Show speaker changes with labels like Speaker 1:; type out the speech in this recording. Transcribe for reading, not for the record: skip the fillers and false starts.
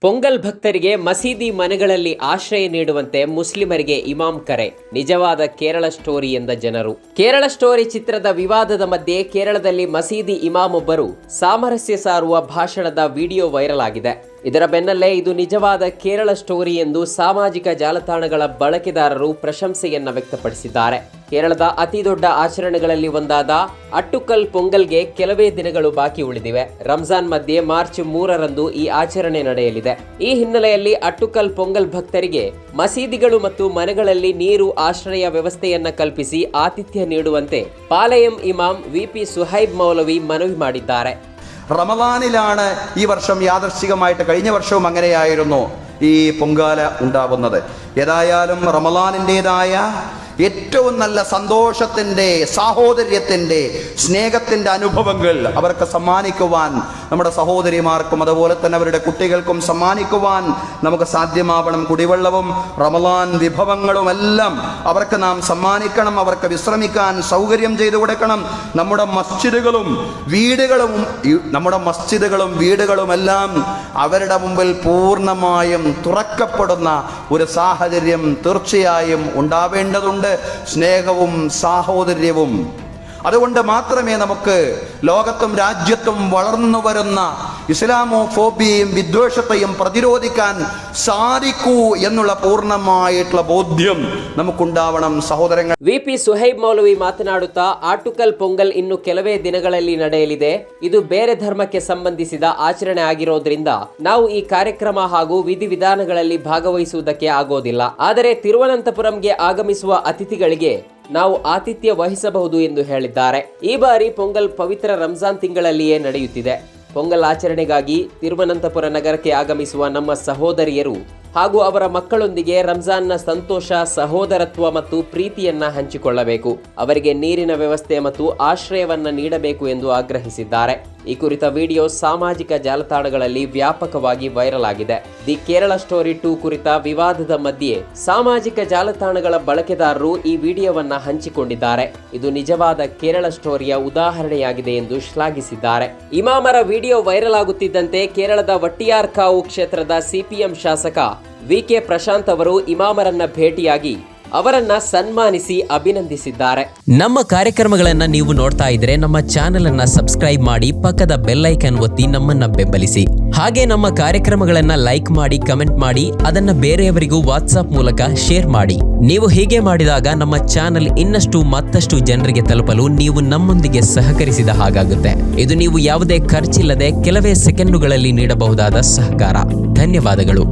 Speaker 1: ಪೊಂಗಲ್ ಭಕ್ತರಿಗೆ ಮಸೀದಿ ಮನೆಗಳಲ್ಲಿ ಆಶ್ರಯ ನೀಡುವಂತೆ ಮುಸ್ಲಿಮರಿಗೆ ಇಮಾಮ್ ಕರೆ. ನಿಜವಾದ ಕೇರಳ ಸ್ಟೋರಿ ಎಂದ ಜನರು. ಕೇರಳ ಸ್ಟೋರಿ ಚಿತ್ರದ ವಿವಾದದ ಮಧ್ಯೆ ಕೇರಳದಲ್ಲಿ ಮಸೀದಿ ಇಮಾಮ್ ಒಬ್ಬರು ಸಾಮರಸ್ಯ ಸಾರುವ ಭಾಷಣದ ವಿಡಿಯೋ ವೈರಲ್ ಆಗಿದೆ. ಇದರ ಬೆನ್ನಲ್ಲೇ ಇದು ನಿಜವಾದ ಕೇರಳ ಸ್ಟೋರಿ ಎಂದು ಸಾಮಾಜಿಕ ಜಾಲತಾಣಗಳ ಬಳಕೆದಾರರು ಪ್ರಶಂಸೆಯನ್ನ ವ್ಯಕ್ತಪಡಿಸಿದ್ದಾರೆ. ಕೇರಳದ ಅತಿ ದೊಡ್ಡ ಆಚರಣೆಗಳಲ್ಲಿ ಒಂದಾದ ಅಟ್ಟುಕಲ್ ಪೊಂಗಲ್ಗೆ ಕೆಲವೇ ದಿನಗಳು ಬಾಕಿ ಉಳಿದಿವೆ. ರಂಜಾನ್ ಮಧ್ಯೆ ಮಾರ್ಚ್ 3ರಂದು ಈ ಆಚರಣೆ ನಡೆಯಲಿದೆ. ಈ ಹಿನ್ನೆಲೆಯಲ್ಲಿ ಅಟ್ಟುಕಲ್ ಪೊಂಗಲ್ ಭಕ್ತರಿಗೆ ಮಸೀದಿಗಳು ಮತ್ತು ಮನೆಗಳಲ್ಲಿ ನೀರು ಆಶ್ರಯ ವ್ಯವಸ್ಥೆಯನ್ನ കൽപ്പിಸಿ ആതിഥ್ಯ നീಡುವಂತೆ പാലയം ഇമാം വി.പി. സുഹൈബ് മൗലവി മനവി ಮಾಡಿದ್ದಾರೆ.
Speaker 2: റമദാനിലാണ് ഈ വർഷം യാദർശികമായിട്ട്, കഴിഞ്ഞ വർഷവും അങ്ങനെയായിരുന്നു ഈ പൊങ്കാല ഉണ്ടാവുന്നത്. ഏതായാലും റമദാനിൻ്റെതായ ഏറ്റവും നല്ല സന്തോഷത്തിൻ്റെ, സാഹോദര്യത്തിൻ്റെ, സ്നേഹത്തിൻ്റെ അനുഭവങ്ങൾ അവർക്ക് സമ്മാനിക്കുവാൻ, നമ്മുടെ സഹോദരിമാർക്കും അതുപോലെ തന്നെ അവരുടെ കുട്ടികൾക്കും സമ്മാനിക്കുവാൻ നമുക്ക് സാധ്യമാവണം. കുടിവെള്ളവും റമദാൻ വിഭവങ്ങളുമെല്ലാം അവർക്ക് നാം സമ്മാനിക്കണം. അവർക്ക് വിശ്രമിക്കാൻ സൗകര്യം ചെയ്തു കൊടുക്കണം. നമ്മുടെ മസ്ജിദുകളും വീടുകളുമെല്ലാം അവരുടെ മുമ്പിൽ പൂർണ്ണമായും തുറക്കപ്പെടുന്ന ഒരു സാഹചര്യം തീർച്ചയായും ഉണ്ടാവേണ്ടതുണ്ട്. സ്നേഹവും സാഹോദര്യവും. അതുകൊണ്ട് മാത്രമേ നമുക്ക് ലോകത്തും രാജ്യത്തും വളർന്നു വരുന്ന ഇസ്ലാമോഫോബിയയും വിദ്വേഷത്തെയും പ്രതിരോധിക്കാൻ സാധിക്കൂ എന്നുള്ള പൂർണ്ണമായിട്ടുള്ള ബോധ്യം നമുക്കുണ്ടാവണം സഹോദരങ്ങൾ.
Speaker 1: ವಿ.ಪಿ. ಸುಹೈಬ್ ಮೌಲವಿ ಮಾತನಾಡುತ್ತಾ, ಆಟುಕಲ್ ಪೊಂಗಲ್ ಇನ್ನು ಕೆಲವೇ ದಿನಗಳಲ್ಲಿ ನಡೆಯಲಿದೆ. ಇದು ಬೇರೆ ಧರ್ಮಕ್ಕೆ ಸಂಬಂಧಿಸಿದ ಆಚರಣೆ ಆಗಿರೋದ್ರಿಂದ ನಾವು ಈ ಕಾರ್ಯಕ್ರಮ ಹಾಗೂ ವಿಧಿವಿಧಾನಗಳಲ್ಲಿ ಭಾಗವಹಿಸುವುದಕ್ಕೆ ಆಗೋದಿಲ್ಲ. ಆದರೆ ತಿರುವನಂತಪುರಂಗೆ ಆಗಮಿಸುವ ಅತಿಥಿಗಳಿಗೆ ನಾವು ಆತಿಥ್ಯ ವಹಿಸಬಹುದು ಎಂದು ಹೇಳಿದ್ದಾರೆ. ಈ ಬಾರಿ ಪೊಂಗಲ್ ಪವಿತ್ರ ರಂಜಾನ್ ತಿಂಗಳಲ್ಲಿಯೇ ನಡೆಯುತ್ತಿದೆ. ಪೊಂಗಲ್ ಆಚರಣೆಗಾಗಿ ತಿರುವನಂತಪುರ ನಗರಕ್ಕೆ ಆಗಮಿಸುವ ನಮ್ಮ ಸಹೋದರಿಯರು ಹಾಗೂ ಅವರ ಮಕ್ಕಳೊಂದಿಗೆ ರಂಜಾನ್ನ ಸಂತೋಷ, ಸಹೋದರತ್ವ ಮತ್ತು ಪ್ರೀತಿಯನ್ನ ಹಂಚಿಕೊಳ್ಳಬೇಕು. ಅವರಿಗೆ ನೀರಿನ ವ್ಯವಸ್ಥೆ ಮತ್ತು ಆಶ್ರಯವನ್ನ ನೀಡಬೇಕು ಎಂದು ಆಗ್ರಹಿಸಿದ್ದಾರೆ. ಈ ಕುರಿತ ವಿಡಿಯೋ ಸಾಮಾಜಿಕ ಜಾಲತಾಣಗಳಲ್ಲಿ ವ್ಯಾಪಕವಾಗಿ ವೈರಲ್ ಆಗಿದೆ. ದಿ ಕೇರಳ ಸ್ಟೋರಿ 2 ಕುರಿತ ವಿವಾದದ ಮಧ್ಯೆ ಸಾಮಾಜಿಕ ಜಾಲತಾಣಗಳ ಬಳಕೆದಾರರು ಈ ವಿಡಿಯೋವನ್ನ ಹಂಚಿಕೊಂಡಿದ್ದಾರೆ. ಇದು ನಿಜವಾದ ಕೇರಳ ಸ್ಟೋರಿಯ ಉದಾಹರಣೆಯಾಗಿದೆ ಎಂದು ಶ್ಲಾಘಿಸಿದ್ದಾರೆ. ಇಮಾಮರ ವಿಡಿಯೋ ವೈರಲ್ ಆಗುತ್ತಿದ್ದಂತೆ ಕೇರಳದ ವಟ್ಟಿಯಾರ್ಕಾವು ಕ್ಷೇತ್ರದ ಸಿಪಿಎಂ ಶಾಸಕ ವಿ.ಕೆ. ಪ್ರಶಾಂತ್ ಅವರು ಇಮಾಮರನ್ನ ಭೇಟಿಯಾಗಿ ಅವರನ್ನ ಸನ್ಮಾನಿಸಿ ಅಭಿನಂದಿಸಿದ್ದಾರೆ. ನಮ್ಮ ಕಾರ್ಯಕ್ರಮಗಳನ್ನ ನೀವು ನೋಡ್ತಾ ಇದ್ರೆ ನಮ್ಮ ಚಾನೆಲ್ ಅನ್ನ ಸಬ್ಸ್ಕ್ರೈಬ್ ಮಾಡಿ, ಪಕ್ಕದ ಬೆಲ್ ಐಕಾನ್ ಒತ್ತಿ ನಮ್ಮನ್ನ ಬೆಂಬಲಿಸಿ. ಹಾಗೆ ನಮ್ಮ ಕಾರ್ಯಕ್ರಮಗಳನ್ನ ಲೈಕ್ ಮಾಡಿ, ಕಮೆಂಟ್ ಮಾಡಿ, ಅದನ್ನ ಬೇರೆಯವರಿಗೂ ವಾಟ್ಸ್ಆಪ್ ಮೂಲಕ ಶೇರ್ ಮಾಡಿ. ನೀವು ಹೀಗೆ ಮಾಡಿದಾಗ ನಮ್ಮ ಚಾನೆಲ್ ಮತ್ತಷ್ಟು ಜನರಿಗೆ ತಲುಪಲು ನೀವು ನಮ್ಮೊಂದಿಗೆ ಸಹಕರಿಸಿದ ಹಾಗಾಗುತ್ತೆ. ಇದು ನೀವು ಯಾವುದೇ ಖರ್ಚಿಲ್ಲದೆ ಕೆಲವೇ ಸೆಕೆಂಡುಗಳಲ್ಲಿ ನೀಡಬಹುದಾದ ಸಹಕಾರ. ಧನ್ಯವಾದಗಳು.